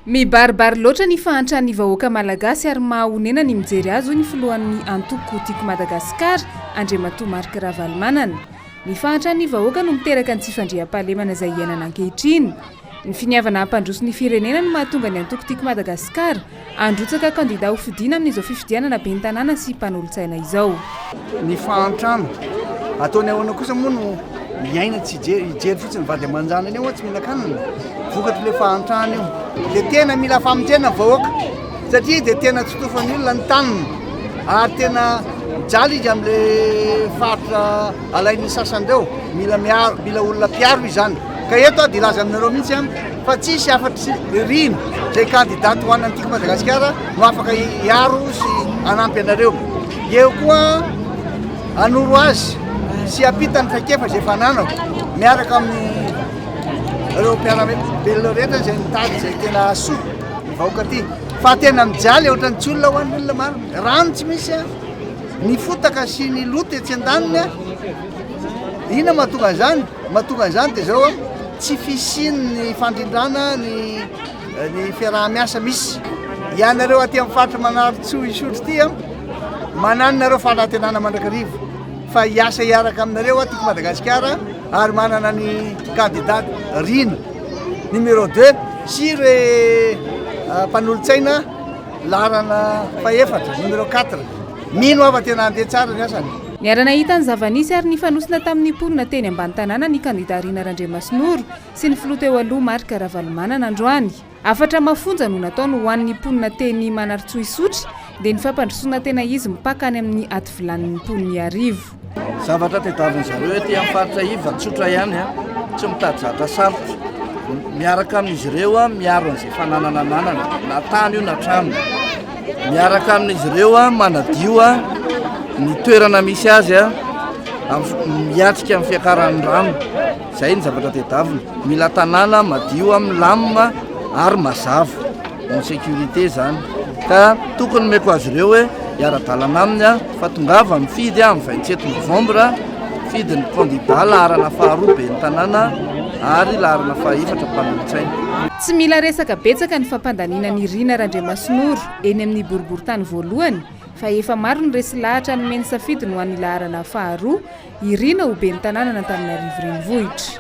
Mibaribary loatra ny fahantrany vahoaka malagasy ary mahahonena ny mijery azy ny filohan'ny antoko tiako Madagasikara Andriamatoa Marc Ravalomanana. Ny fahantrany vahoaka no miteraka ny tsy fandriam-pahalemana izay iainana ankehitriny. Ny finiavana hampandroso ny firenena no mahatonga ny antoko tiako Madagasikara androtsaka kandida ho fidiana amin'izao fifidianana ben'ny tanàna sy mpanolontsaina izao. Ny fahantrano ataony ahoana kosa moa no miaina tsy hijery fotsiny vady aman-janany eo tsy mihinan-kanina vokatry le fahantrano io dia tena mila famonjena vahoaka satria dia tena tsotofan'ny olona ny tanina ary tena mijaly izy amin'le faritra alain'ny sasandreo mila olona mpiaro izany ka eto dia ilaza aminareo mihitsy fa tsisy afatry rino zay kandidaty ho an'ny tiako Madagasikara no afaka hiaro sy anampy anareo eo koa anoro azy sy apitany fakefa zay fananako miaraka amin'ny ireo mpiarabelona rehetra zay mitady zay tena soa ny vahoaka ty fa tena mijaly ohatrany tsy olona ho an'ny olona maro rano tsy misy ny fotaka sy ny loto etsy an-daniny ina mahatonga an'izany dia zao tsy fisiny ny fandrindrana ny fiaraha-miasa misy ianareo aty amin'ny faritra Manaritsoa isotry ty mananonareo fanatenana mandrakarivo fa hiasa hiaraka aminareo tiako Madagasikara ary manana ny kandidaty Rino numéro 2 sy re mpanolontsaina larana faefatra numéro 4 mino ava tena andeha tsara ny asany. Niara-nahita ny zava-nisy ary nifanosina tamin'ny mponina teny ambany tanàna ny kandida Rina Randriamasinoro sy ny filoha teo aloha Marc Ravalomanana androany. Afatra mafonja no nataony ho an'ny mponina teny Manaritsoa isotry dia ny fampandrosoana tena izy mipakany amin'ny aty vilanin'ny mponiny arivo. Zavatra tedaviny zareo ety amin'ny faritra iva tsotra ihany tsy mitady zatra sarotra miaraka amin'izy ireo miaro an'izay fananana na tany io na trano miaraka amin'izy ireo manadio ny toerana misy azy miatrika amin'ny fiakaran'ny rano izay ny zavatra tedaviny mila tanàna madio amin'ny lamina ary mazava en sécurité zany ka tokony meko azy ireo hoe iara-dalana aminy fa tongava mifidy amin'ny 27 novembre fidy ny kandida laharana faharoa ben'ny tanàna ary laharana fahaefatra mpanolontsaina. Tsy mila resaka betsaka ny fampandaniana ny Rina Randriamasinoro eny amin'ny boriboritany voalohany fa efa maro ny resy lahatra nomeny safidy no an'ny laharana faharoa i Rina ho ben'ny tanàna n'Antananarivo renivohitra.